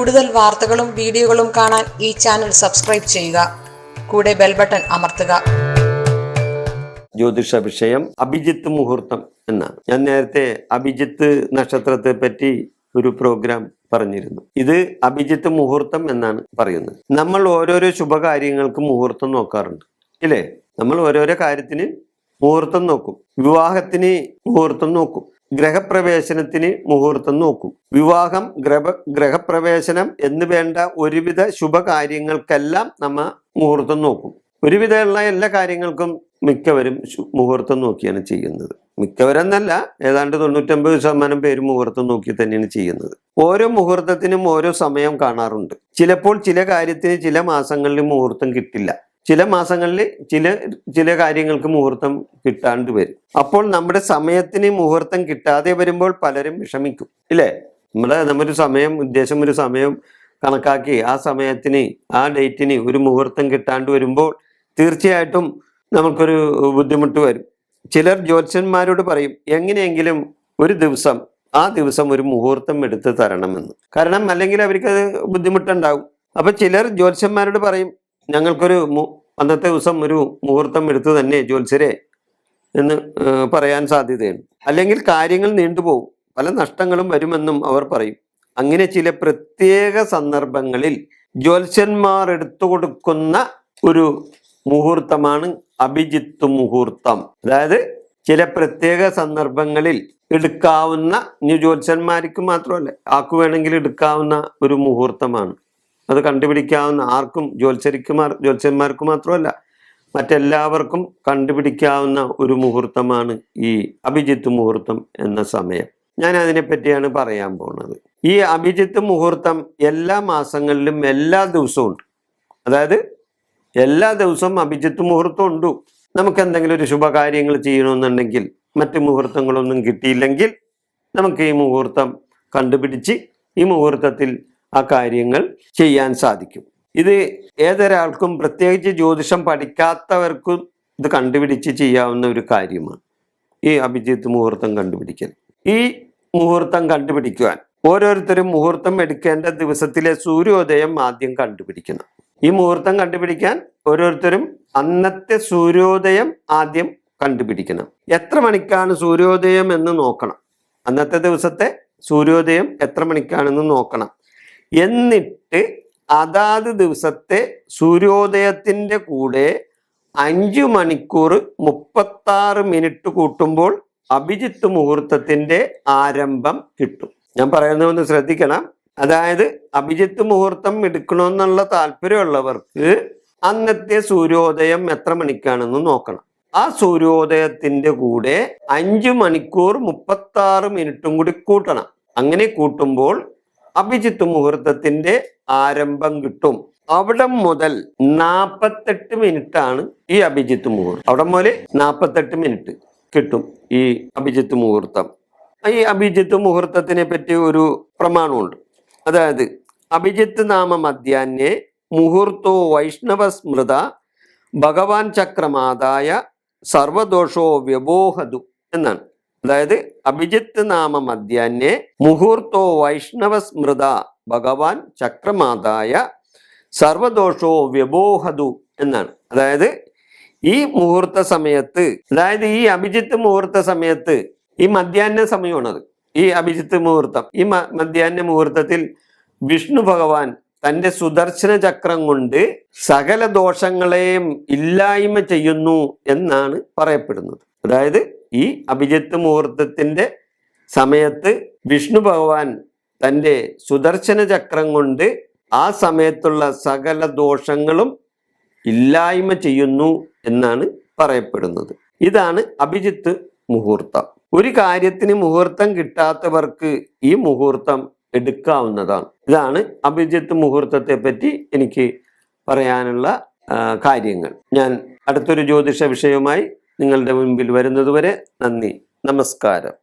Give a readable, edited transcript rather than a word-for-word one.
കൂടുതൽ വാർത്തകളും വീഡിയോകളും കാണാൻ ഈ ചാനൽ സബ്സ്ക്രൈബ് ചെയ്യുക. കൂടെ ബെൽ ബട്ടൺ അമർത്തുക. ജ്യോതിഷ വിഷയം അഭിജിത്ത് മുഹൂർത്തം എന്നാണ്. ഞാൻ നേരത്തെ അഭിജിത്ത് നക്ഷത്രത്തെ പറ്റി ഒരു പ്രോഗ്രാം പറഞ്ഞിരുന്നു. ഇത് അഭിജിത്ത് മുഹൂർത്തം എന്നാണ് പറയുന്നത്. നമ്മൾ ഓരോരോ ശുഭകാര്യങ്ങൾക്ക് മുഹൂർത്തം നോക്കാറുണ്ട്, ഇല്ലേ? നമ്മൾ ഓരോരോ കാര്യത്തിന് മുഹൂർത്തം നോക്കും. വിവാഹത്തിന് മുഹൂർത്തം നോക്കും, ഗ്രഹപ്രവേശനത്തിന് മുഹൂർത്തം നോക്കും. വിവാഹം, ഗ്രഹപ്രവേശനം എന്ന് വേണ്ട ഒരുവിധ ശുഭകാര്യങ്ങൾക്കെല്ലാം നമ്മ മുഹൂർത്തം നോക്കും. ഒരുവിധമുള്ള എല്ലാ കാര്യങ്ങൾക്കും മിക്കവരും മുഹൂർത്തം നോക്കിയാണ് ചെയ്യുന്നത്. മിക്കവരെന്നല്ല, ഏതാണ്ട് 99% പേര് മുഹൂർത്തം നോക്കി തന്നെയാണ് ചെയ്യുന്നത്. ഓരോ മുഹൂർത്തത്തിനും ഓരോ സമയം കാണാറുണ്ട്. ചിലപ്പോൾ ചില കാര്യത്തിന് ചില മാസങ്ങളിൽ മുഹൂർത്തം കിട്ടില്ല, ചില മാസങ്ങളിൽ ചില കാര്യങ്ങൾക്ക് മുഹൂർത്തം കിട്ടാണ്ട് വരും. അപ്പോൾ നമ്മുടെ സമയത്തിന് മുഹൂർത്തം കിട്ടാതെ വരുമ്പോൾ പലരും വിഷമിക്കും, ഇല്ലേ? നമ്മൊരു സമയം, ഒരു സമയം കണക്കാക്കി ആ സമയത്തിന്, ആ ഡേറ്റിന് ഒരു മുഹൂർത്തം കിട്ടാണ്ട് വരുമ്പോൾ തീർച്ചയായിട്ടും നമുക്കൊരു ബുദ്ധിമുട്ട് വരും. ചിലർ ജ്യോത്സ്യന്മാരോട് പറയും, എങ്ങനെയെങ്കിലും ഒരു ദിവസം, ആ ദിവസം ഒരു മുഹൂർത്തം എടുത്ത് തരണമെന്ന്. കാരണം അല്ലെങ്കിൽ അവർക്കത് ബുദ്ധിമുട്ടുണ്ടാകും. അപ്പൊ ചിലർ ജ്യോത്സ്യന്മാരോട് പറയും, ഞങ്ങൾക്കൊരു അന്നത്തെ ദിവസം ഒരു മുഹൂർത്തം എടുത്ത് തന്നെ ജ്യോത്സ്യരെ എന്ന് പറയാൻ സാധ്യതയുണ്ട്. അല്ലെങ്കിൽ കാര്യങ്ങൾ നീണ്ടുപോകും, പല നഷ്ടങ്ങളും വരുമെന്നും അവർ പറയും. അങ്ങനെ ചില പ്രത്യേക സന്ദർഭങ്ങളിൽ ജ്യോത്സ്യന്മാർ എടുത്തു കൊടുക്കുന്ന ഒരു മുഹൂർത്തമാണ് അഭിജിത്ത് മുഹൂർത്തം. അതായത് ചില പ്രത്യേക സന്ദർഭങ്ങളിൽ എടുക്കാവുന്ന, ജ്യോത്സ്യന്മാർക്ക് മാത്രമല്ല, ആർക്കു വേണമെങ്കിൽ എടുക്കാവുന്ന ഒരു മുഹൂർത്തമാണ്. അത് കണ്ടുപിടിക്കാവുന്ന, ആർക്കും, ജ്യോത്സ്യന്മാർക്ക് മാത്രമല്ല മറ്റെല്ലാവർക്കും കണ്ടുപിടിക്കാവുന്ന ഒരു മുഹൂർത്തമാണ് ഈ അഭിജിത്ത് മുഹൂർത്തം എന്ന സമയം. ഞാൻ അതിനെപ്പറ്റിയാണ് പറയാൻ പോകുന്നത്. ഈ അഭിജിത്ത് മുഹൂർത്തം എല്ലാ മാസങ്ങളിലും എല്ലാ ദിവസവും ഉണ്ട്. അതായത് എല്ലാ ദിവസവും അഭിജിത്ത് മുഹൂർത്തം ഉണ്ട്. നമുക്ക് എന്തെങ്കിലും ഒരു ശുഭകാര്യങ്ങൾ ചെയ്യണമെന്നുണ്ടെങ്കിൽ, മറ്റ് മുഹൂർത്തങ്ങളൊന്നും കിട്ടിയില്ലെങ്കിൽ നമുക്ക് ഈ മുഹൂർത്തം കണ്ടുപിടിച്ച് ഈ മുഹൂർത്തത്തിൽ ആ കാര്യങ്ങൾ ചെയ്യാൻ സാധിക്കും. ഇത് ഏതൊരാൾക്കും, പ്രത്യേകിച്ച് ജ്യോതിഷം പഠിക്കാത്തവർക്കും ഇത് കണ്ടുപിടിച്ച് ചെയ്യാവുന്ന ഒരു കാര്യമാണ് ഈ അഭിജിത്ത് മുഹൂർത്തം കണ്ടുപിടിക്കൽ. ഈ മുഹൂർത്തം കണ്ടുപിടിക്കുവാൻ ഓരോരുത്തരും മുഹൂർത്തം എടുക്കേണ്ട ദിവസത്തിലെ സൂര്യോദയം ആദ്യം കണ്ടുപിടിക്കണം. ഈ മുഹൂർത്തം കണ്ടുപിടിക്കാൻ ഓരോരുത്തരും അന്നത്തെ സൂര്യോദയം ആദ്യം കണ്ടുപിടിക്കണം. എത്ര മണിക്കാണ് സൂര്യോദയം എന്ന് നോക്കണം. അന്നത്തെ ദിവസത്തെ സൂര്യോദയം എത്ര മണിക്കാണെന്ന് നോക്കണം. എന്നിട്ട് അതാത് ദിവസത്തെ സൂര്യോദയത്തിൻ്റെ കൂടെ 5 മണിക്കൂർ 36 മിനിറ്റ് കൂട്ടുമ്പോൾ അഭിജിത്ത് മുഹൂർത്തത്തിൻ്റെ ആരംഭം കിട്ടും. ഞാൻ പറയുന്നതൊന്ന് ശ്രദ്ധിക്കണം. അതായത് അഭിജിത്ത് മുഹൂർത്തം എടുക്കണമെന്നുള്ള താല്പര്യമുള്ളവർക്ക് അന്നത്തെ സൂര്യോദയം എത്ര മണിക്കാണെന്ന് നോക്കണം. ആ സൂര്യോദയത്തിൻ്റെ കൂടെ 5 മണിക്കൂർ 36 മിനിറ്റും കൂടി കൂട്ടണം. അങ്ങനെ കൂട്ടുമ്പോൾ അഭിജിത്ത് മുഹൂർത്തത്തിന്റെ ആരംഭം കിട്ടും. അവിടെ മുതൽ 48 മിനിറ്റ് ആണ് ഈ അഭിജിത്ത് മുഹൂർത്തം. അവിടെ മുതൽ 48 മിനിറ്റ് കിട്ടും ഈ അഭിജിത്ത് മുഹൂർത്തം. ഈ അഭിജിത്ത് മുഹൂർത്തത്തിനെ പറ്റി ഒരു പ്രമാണമുണ്ട്. അതായത് അഭിജിത്ത് നാമ മധ്യാഹ്നേ മുഹൂർത്തോ വൈഷ്ണവ സ്മൃത ഭഗവാൻ ചക്രമാതായ സർവദോഷോ വ്യബോഹതു എന്നാണ്. അതായത് അഭിജിത്ത് നാമ മധ്യാഹ്നേ മുഹൂർത്തോ വൈഷ്ണവ സ്മൃത ഭഗവാൻ ചക്രമാതായ സർവദോഷോ വ്യബോഹതു എന്നാണ്. അതായത് ഈ മുഹൂർത്ത സമയത്ത്, അതായത് ഈ അഭിജിത്ത് മുഹൂർത്ത സമയത്ത്, ഈ മധ്യാഹ്ന സമയമാണത് ഈ അഭിജിത്ത് മുഹൂർത്തം. ഈ മധ്യാഹ്ന മുഹൂർത്തത്തിൽ വിഷ്ണു ഭഗവാൻ തൻ്റെ സുദർശന ചക്രം കൊണ്ട് സകല ദോഷങ്ങളെയും ഇല്ലായ്മ ചെയ്യുന്നു എന്നാണ് പറയപ്പെടുന്നത്. അതായത് ഈ അഭിജിത്ത് മുഹൂർത്തത്തിന്റെ സമയത്ത് വിഷ്ണു ഭഗവാൻ തൻ്റെ സുദർശന ചക്രം കൊണ്ട് ആ സമയത്തുള്ള സകല ദോഷങ്ങളും ഇല്ലായ്മ ചെയ്യുന്നു എന്നാണ് പറയപ്പെടുന്നത്. ഇതാണ് അഭിജിത്ത് മുഹൂർത്തം. ഒരു കാര്യത്തിന് മുഹൂർത്തം കിട്ടാത്തവർക്ക് ഈ മുഹൂർത്തം എടുക്കാവുന്നതാണ്. ഇതാണ് അഭിജിത്ത് മുഹൂർത്തത്തെ പറ്റി എനിക്ക് പറയാനുള്ള കാര്യങ്ങൾ. ഞാൻ അടുത്തൊരു ജ്യോതിഷ വിഷയവുമായി നിങ്ങളുടെ മുൻപിൽ വരുന്നതുവരെ നന്ദി, നമസ്കാരം.